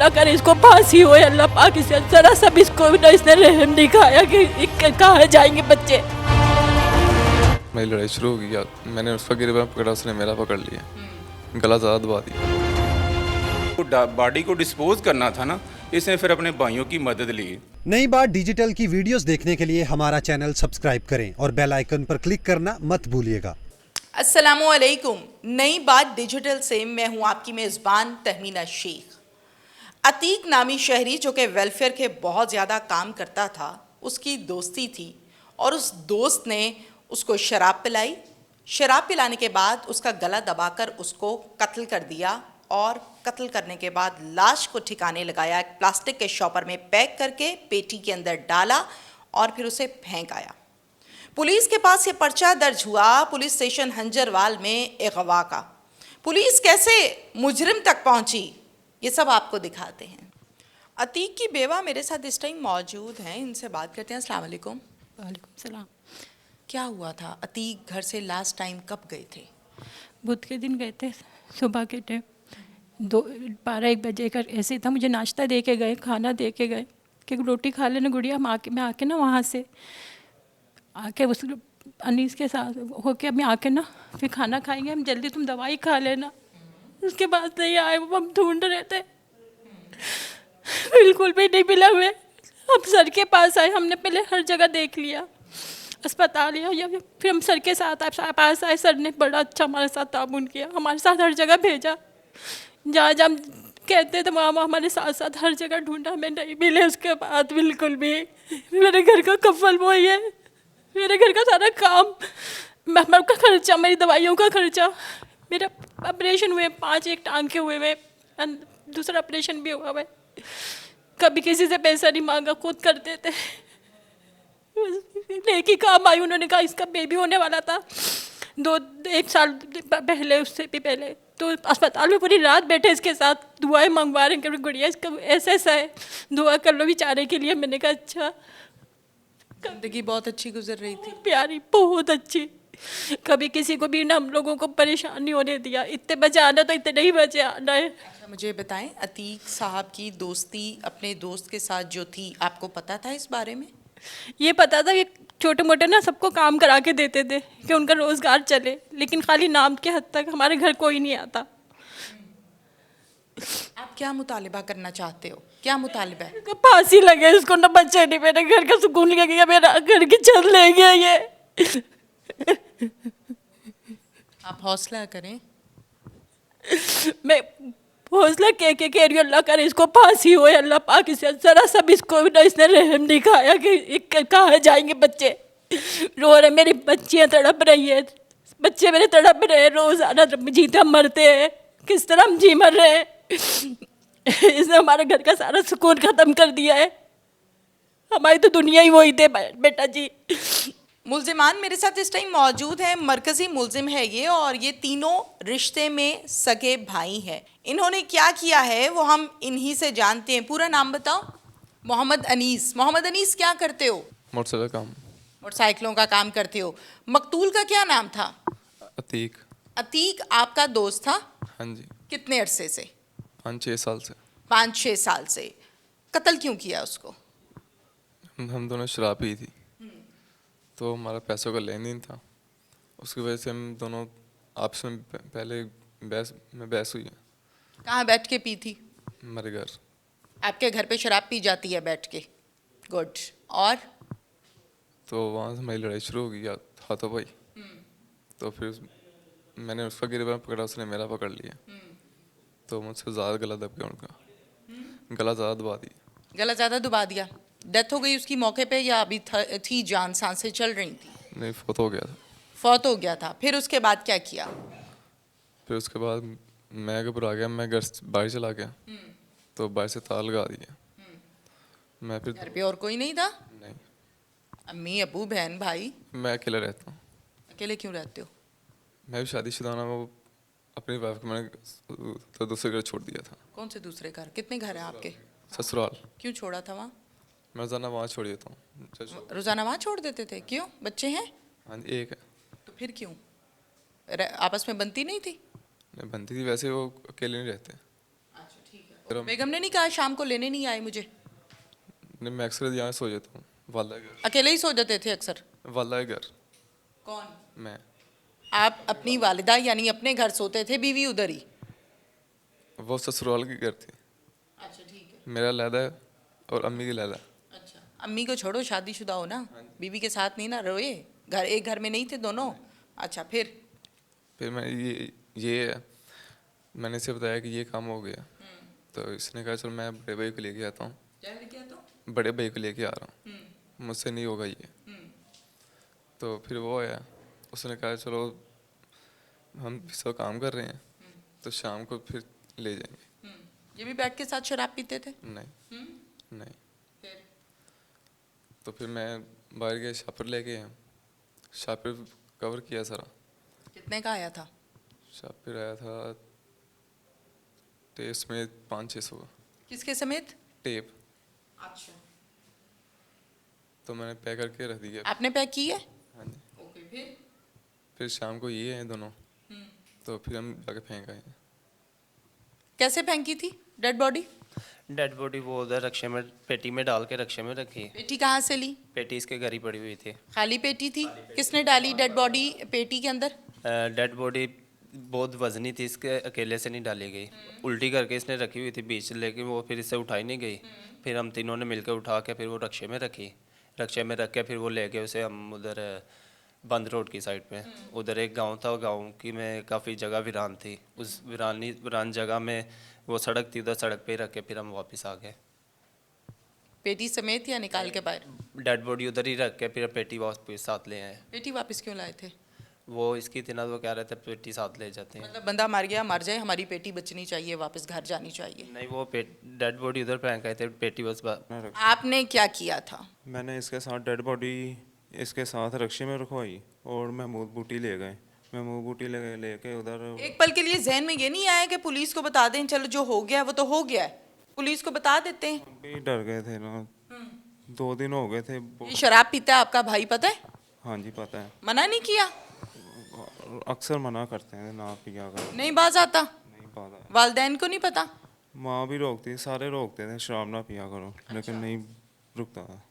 अल्लाह करे इसको फांसी हो, अल्लाह पाक इसे जरा सा भी इसको ना इसने रहम दिखाया कि कहाँ जाएंगे बच्चे। मेरी लड़ाई शुरू हो गई, मैंने उसका गिरबान पकड़ा, उसने मेरा पकड़ लिया, गला ज़्यादा दबा दिया। बॉडी को डिस्पोज करना था ना, इसने फिर अपने भाइयों की मदद ली। नई बात डिजिटल की वीडियोस देखने के लिए हमारा चैनल सब्सक्राइब करें और बेल आइकन पर क्लिक करना मत भूलिएगा। अस्सलामुअलैकुम। नई बात डिजिटल से मैं हूं आपकी मेज़बान तहमीना शेख। अतीक नामी शहरी जो कि वेलफेयर के बहुत ज़्यादा काम करता था, उसकी दोस्ती थी और उस दोस्त ने उसको शराब पिलाई। शराब पिलाने के बाद उसका गला दबाकर उसको कत्ल कर दिया और कत्ल करने के बाद लाश को ठिकाने लगाया, एक प्लास्टिक के शॉपर में पैक करके पेटी के अंदर डाला और फिर उसे फेंक आया। पुलिस के पास ये पर्चा दर्ज हुआ पुलिस स्टेशन हंजरवाल में अगवा का। पुलिस कैसे मुजरिम तक पहुंची, ये सब आपको दिखाते हैं। अतीक की बेवा मेरे साथ इस टाइम मौजूद हैं, इनसे बात करते हैं। अस्सलाम वालेकुम। वालेकुम सलाम। क्या हुआ था? अतीक घर से लास्ट टाइम कब गए थे? बुध के दिन गए थे, सुबह के टाइम 12-1 बजे का ऐसे था। मुझे नाश्ता दे के गए, खाना दे के गए कि रोटी खा लेना गुड़िया। मैं आके ना वहाँ से आके उस अनीस के साथ होके मैं आके ना फिर खाना खाएंगे हम, जल्दी तुम दवाई खा लेना। उसके बाद नहीं आए वो, हम ढूंढ रहे थे, बिल्कुल भी नहीं मिला हुए। हम सर के पास आए, हमने पहले हर जगह देख लिया, अस्पताल या फिर हम सर के साथ पास आए। सर ने बड़ा अच्छा हमारे साथ ताउन किया, हमारे साथ हर जगह भेजा, जहाँ जहाँ कहते थे वहाँ हमारे साथ साथ हर जगह ढूंढा, हमें नहीं मिले। उसके बाद बिल्कुल भी मेरे घर का कफल वही है, मेरे घर का सारा काम, मेहमान का खर्चा, मेरी दवाइयों का खर्चा, मेरा ऑपरेशन हुए 5 एक टांग के हुए हुए, दूसरा ऑपरेशन भी हुआ है। कभी किसी से पैसा नहीं मांगा, खुद करते थे। लेके काम आई, उन्होंने कहा इसका बेबी होने वाला था 1 साल पहले, उससे भी पहले। तो अस्पताल में पूरी रात बैठे इसके साथ, दुआएं मंगवा रहे हैं, गुड़िया इसका ऐसा है, दुआ कर लो बेचारे के लिए। मैंने कहा अच्छा। जिंदगी बहुत अच्छी गुजर रही थी, प्यारी, बहुत अच्छी। कभी किसी को भी ना हम लोगों को परेशान नहीं होने दिया। इतने बजे आना तो इतने ही बजे आना है। अच्छा मुझे बताएं, अतीक साहब की दोस्ती अपने दोस्त के साथ जो थी, आपको पता था इस बारे में? ये पता था कि छोटे मोटे ना सबको काम करा के देते थे कि उनका रोज़गार चले, लेकिन खाली नाम के हद तक हमारे घर कोई नहीं आता। आप क्या मुतालिबा करना चाहते हो? क्या मुतालिबा है? फांसी लगे इसको ना, बच्चे नहीं, मेरे घर का सुकून ले गया, मेरा घर की छत ले गया ये। आप हौसला करें। मैं हौसला कह रही हूँ, अल्लाह करे इसको फांसी हो, अल्लाह पाक इसे जरा सा भी इसको ना इसने रहम दिखाया कि कहाँ जाएंगे बच्चे। रो रहे, मेरी बच्चियाँ तड़प रही है, बच्चे मेरे तड़प रहे हैं, रोज़ाना जीते मरते हैं, किस तरह हम जी मर रहे हैं। इसने हमारे घर का सारा सुकून ख़त्म कर दिया है। हमारी तो दुनिया ही वही थे बेटा जी। मुल्जिमान मेरे साथ इस टाइम मौजूद हैं, मरकज़ी मुल्जिम है ये, और ये तीनों रिश्ते में सगे भाई हैं। इन्होंने क्या किया है वो हम इन्हीं से जानते हैं। पूरा नाम बताओ। मोहम्मद अनीस। मोहम्मद अनीस क्या करते हो? मोटरसाइकिल काम। मोटरसाइकिलों का काम करते हो। मकतूल का क्या नाम था? अतीक। अतीक आपका दोस्त था? हाँ जी। कितने अरसे से? 5-6 साल से। 5-6 साल से। कत्ल क्यों किया उसको? हम दोनों शराब पी थी, तो हमारा पैसों का लेन देन था, उसकी वजह से हम दोनों आपस में पहले बहस हुई है। कहाँ बैठ के पी थी? हमारे घर। आपके घर पे शराब पी जाती है बैठ के? गुड। और तो वहाँ से हमारी लड़ाई शुरू हो गई, हाथों भाई। तो फिर मैंने उसका गिरबान पकड़ा, उसने मेरा पकड़ लिया, तो मुझसे ज़्यादा गला दब गया उनका, गला ज़्यादा दबा दिया। गला ज़्यादा दबा दिया। डेथ हो गई उसकी मौके पे या अभी थी जान, सांसें चल रही थी? नहीं, फौत हो गया था। फौत हो गया था। फिर उसके बाद क्या किया? फिर उसके बाद मैं घबरा गया, मैं घर से बाहर चला गया, तो बाहर से ताला लगा दिया। मैं फिर घर पे और कोई नहीं था? नहीं, अम्मी, अबू, बहन, भाई? मैं अकेला रहता हूँ। अकेले क्यों रहते हो? मैं भी शादीशुदा ना, वो अपनी वाइफ को मैंने तो दूसरे घर छोड़ दिया था। कौन से दूसरे घर? कितने घर हैं आपके? ससुराल। क्यों छोड़ा था वहाँ? मैं रोजाना वहाँ छोड़ देता हूँ। रोज़ाना वहाँ छोड़ देते थे? क्यों? बच्चे हैं? हाँ जी, एक है। तो फिर क्यों? आपस में बनती नहीं थी? नहीं बनती थी, वैसे वो अकेले नहीं रहते। फिर हम बेगम ने नहीं कहा शाम को लेने नहीं आए मुझे? नहीं, मैं अक्सर यहाँ सो जाता हूँ, वाला के अकेले ही सो जाते थे अक्सर? घर, वाला के घर। कौन? मैं, आप अपनी वालिदा यानी अपने घर सोते थे, बीवी उधर ही? वो ससुराल की घर थी, अच्छा ठीक है। मेरा लहदा है और अम्मी की लहदा। अच्छा, अम्मी को छोड़ो, शादीशुदा हो ना, बीवी के साथ नहीं ना रोए, घर एक घर में नहीं थे दोनों? अच्छा फिर मैं ये है, मैंने इसे बताया कि ये काम हो गया, तो इसने कहा चल मैं बड़े भाई को लेके आता हूँ, क्या किया तो? बड़े भाई को लेके आ रहा हूँ, मुझसे नहीं होगा ये। तो फिर वो आया, उसने कहा चलो हम सब काम कर रहे हैं तो शाम को फिर ले जाएंगे। ये भी बैठ के साथ शराब पीते थे? नहीं नहीं। तो फिर मैं बाहर गया, शापर लेके आया, शापर कवर किया सारा। कितने का आया था? शापर आया था टेप में 500-600 का किसके समेत? टेप। अच्छा, तो मैंने पैक करके रख दिया। आपने पैक की है? हाँ जी। ओके, फिर शाम को ये हैं दोनों, तो फिर हम जाके फेंक आए। कैसे फेंकी थी डेड बॉडी? डेड बॉडी वो उधर रक्शे में, पेटी में डाल के रक्शे में रखी। पेटी कहाँ से ली? पेटी इसके घर ही पड़ी हुई थी। खाली पेटी थी? किसने डाली डेड बॉडी पेटी के अंदर? डेड बॉडी बहुत वजनी थी, इसके अकेले से नहीं डाली गई, उल्टी करके इसने रखी हुई थी बीच, लेकिन वो फिर इससे उठाई नहीं गई। फिर हम तीनों ने मिलकर उठा के फिर वो रक्शे में रखी, रक्शे में रख के फिर वो ले गए उसे हम उधर बंद रोड की साइड पे। उधर एक गांव था, गांव की में काफ़ी जगह वीरान थी, उस वीरान जगह में वो सड़क थी, उधर सड़क पे ही रख के फिर हम वापस आ गए। पेटी समेत या निकाल के बाहर? डेड बॉडी उधर ही रख के फिर पेटी वापस साथ ले आए। पेटी वापस क्यों लाए थे? वो इसकी थी ना, वो कह रहे थे पेटी साथ ले जाते हैं। मतलब बंदा मर गया, मर जाए, हमारी पेटी बचनी चाहिए, वापस घर जानी चाहिए। नहीं, वो डेड बॉडी उधर फेंक आए थे, पेटी बस आपने क्या किया था? मैंने इसके साथ डेड बॉडी इसके साथ रक्शे में रखवाई और महमूद बूटी ले गए। महमूद बूटी लेके उधर एक पल के लिए जहन में ये नहीं आया कि पुलिस को बता दें, चलो जो हो गया वो तो हो गया है, पुलिस को बता देते हैं? हम भी डर गए थे ना, 2 दिन हो गए थे। ये शराब पीता है आपका भाई, पता है? हाँ जी पता है, मना नहीं किया? अक्सर मना करते हैं ना पिया कर। नहीं बाज आता? नहीं पता, वालदैन को नहीं पता? माँ भी रोकती, सारे रोकते थे शराब ना पिया करो, लेकिन नहीं रुकता था।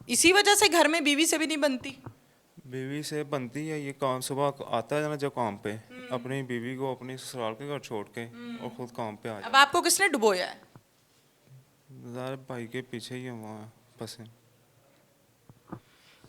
इसी वजह से घर में बीवी से भी नहीं बनती? बीवी से बनती है, ये काम सुबह आता है ना जब काम पे, अपनी बीवी को अपनी ससुराल के घर छोड़ के और खुद काम पे आ अब आपको किसने डुबोया है? जाए। भाई के पीछे ही हम वहाँ फंसे।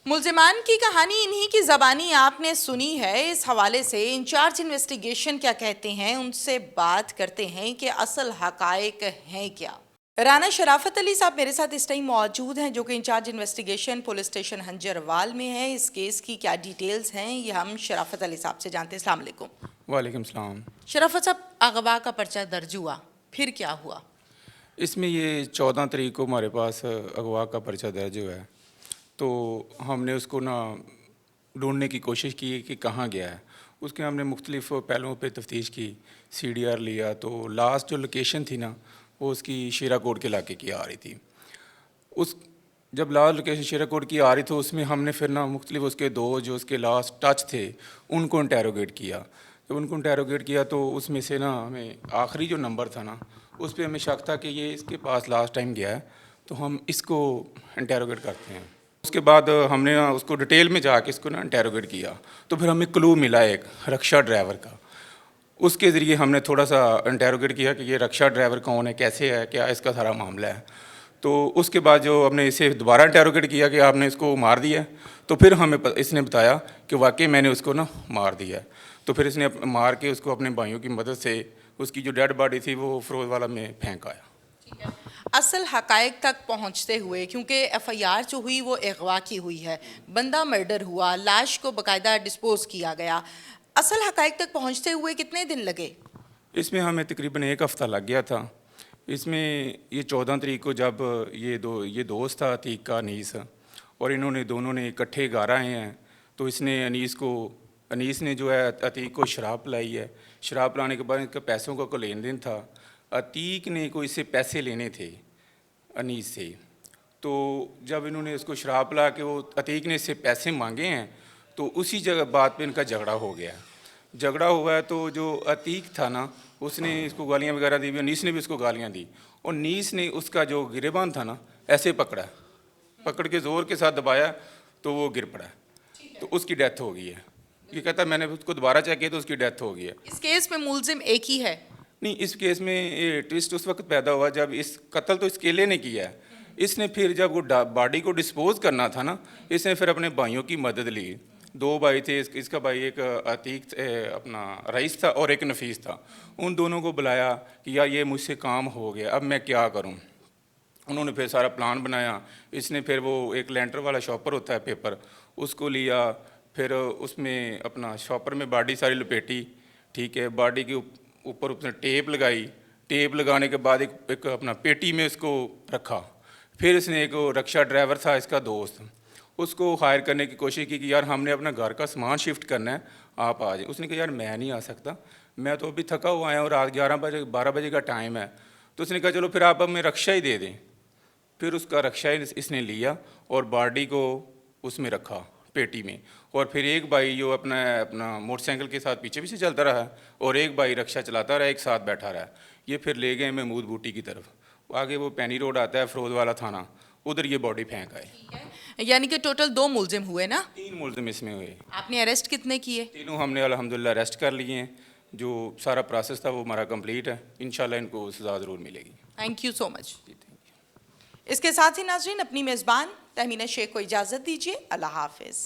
मुल्जिमान की कहानी इन्हीं की ज़बानी आपने सुनी है। इस हवाले से इंचार्ज इन्वेस्टिगेशन क्या कहते हैं, उनसे बात करते हैं कि असल हकायक हैं क्या। राना शराफत अली साहब मेरे साथ इस टाइम मौजूद हैं, जो कि incharge investigation police station Hanjarwal में है। इस केस की क्या डिटेल्स हैं ये हम शराफत अली साहब से जानते हैं। अस्सलाम वालेकुम। वालेकुम सलाम। शराफत साहब, अगवा का पर्चा दर्ज हुआ, फिर क्या हुआ? इसमें ये 14 तारीख को हमारे पास अगवा का पर्चा दर्ज हुआ है, तो हमने उसको ना ढूंढने की कोशिश की कि कहाँ गया है। उसके हमने मुख्तलिफ पहलुओं पे तफ्तीश की, CDR लिया, तो लास्ट जो लोकेशन थी ना वो उसकी शीराकोट के इलाके की आ रही थी। उस जब लास्ट लोकेशन शीराकोट की आ रही थी, उसमें हमने फिर ना मुख्तलिफ उसके दो जो उसके लास्ट टच थे उनको इंटेरोगेट किया। जब उनको इंटेरोगेट किया तो उसमें से ना हमें आखिरी जो नंबर था ना उस पर हमें शक था कि ये इसके पास लास्ट टाइम गया है, तो हम इसको इंटेरोगेट करते हैं। उसके बाद हमने ना उसको डिटेल में जाके इसको ना इंटेरोगेट किया, तो फिर हमें क्लू मिला एक रक्षा ड्राइवर का। उसके ज़रिए हमने थोड़ा सा इंटेरोगेट किया कि ये रक्षा ड्राइवर कौन है, कैसे है, क्या इसका सारा मामला है। तो उसके बाद जो हमने इसे दोबारा इंटेरोगेट किया कि आपने इसको मार दिया है, तो फिर हमें इसने बताया कि वाकई मैंने उसको ना मार दिया है। तो फिर इसने मार के उसको अपने भाइयों की मदद से उसकी जो डेड बॉडी थी वो फिरोजवाला में फेंक आया। असल हकायक तक पहुंचते हुए, क्योंकि FIR जो हुई वो अगवा की हुई है, बंदा मर्डर हुआ, लाश को बाकायदा डिस्पोज किया गया, असल हकायक तक पहुंचते हुए कितने दिन लगे? इसमें हमें तकरीबन 1 हफ़्ता लग गया था। इसमें ये 14 तारीख को जब ये दोस्त था अतीक का, अनीस, और इन्होंने दोनों ने इकट्ठे घर आए हैं, तो इसने अनीस ने जो है अतीक को शराब पिलाई है। शराब पिलाने के बाद इनका पैसों का कोई लेन देन था। अतीक ने कोई इससे पैसे लेने थे अनीस से, तो जब इन्होंने उसको शराब पिला के वो अतीक ने इससे पैसे मांगे हैं, तो उसी जगह बात पे इनका झगड़ा हो गया। झगड़ा हुआ है तो जो अतीक था ना उसने इसको गालियाँ वगैरह दी, नीस ने भी उसको गालियाँ दी, और नीस ने उसका जो गिरेबान था ना ऐसे पकड़ा, पकड़ के ज़ोर के साथ दबाया तो वो गिर पड़ा, तो उसकी डेथ हो गई है। ये कहता है मैंने उसको दोबारा चेक किया तो उसकी डेथ हो गई है। इस केस में मुलजिम एक ही है? नहीं, इस केस में ये ट्विस्ट उस वक्त पैदा हुआ जब इस कत्ल तो इस केले ने किया है, इसने फिर जब वो बॉडी को डिस्पोज करना था ना, इसने फिर अपने भाइयों की मदद ली। 2 भाई थे, इसका भाई एक अतीक अपना रईस था और एक नफीस था। उन दोनों को बुलाया कि यार ये मुझसे काम हो गया, अब मैं क्या करूं। उन्होंने फिर सारा प्लान बनाया। इसने फिर वो एक लेंटर वाला शॉपर होता है पेपर, उसको लिया, फिर उसमें अपना शॉपर में बॉडी सारी लपेटी, ठीक है, बॉडी के ऊपर उसने टेप लगाई, टेप लगाने के बाद एक अपना पेटी में उसको रखा। फिर इसने एक रक्षा ड्राइवर था इसका दोस्त, उसको हायर करने की कोशिश की कि यार हमने अपना घर का सामान शिफ्ट करना है, आप आ जाए। उसने कहा यार मैं नहीं आ सकता, मैं तो अभी थका हुआ आया और रात 12 बजे का टाइम है। तो उसने कहा चलो फिर आप हमें रक्षा ही दे दें। फिर उसका रक्षा इसने लिया और बॉडी को उसमें रखा पेटी में, और फिर एक भाई जो अपना मोटरसाइकिल के साथ पीछे पीछे चलता रहा और एक भाई रक्षा चलाता रहा, एक साथ बैठा रहा। ये फिर ले गए महमूद बूटी की तरफ, आगे वो पैनी रोड आता है फरोज वाला थाना, उधर ये बॉडी फेंक आए। यानी कि टोटल 2 मुलजिम हुए ना? 3 मुल्ज़िम इसमें हुए। आपने अरेस्ट कितने किए? तीनों हमने अल्हम्दुलिल्लाह अरेस्ट कर लिए हैं। जो सारा प्रोसेस था वो हमारा कंप्लीट है, इंशाल्लाह इनको सज़ा ज़रूर मिलेगी। Thank you so much. इसके साथ ही नाज़रीन अपनी मेज़बान तहमीना शेख को इजाज़त दीजिए। अल्लाह हाफ़िज़।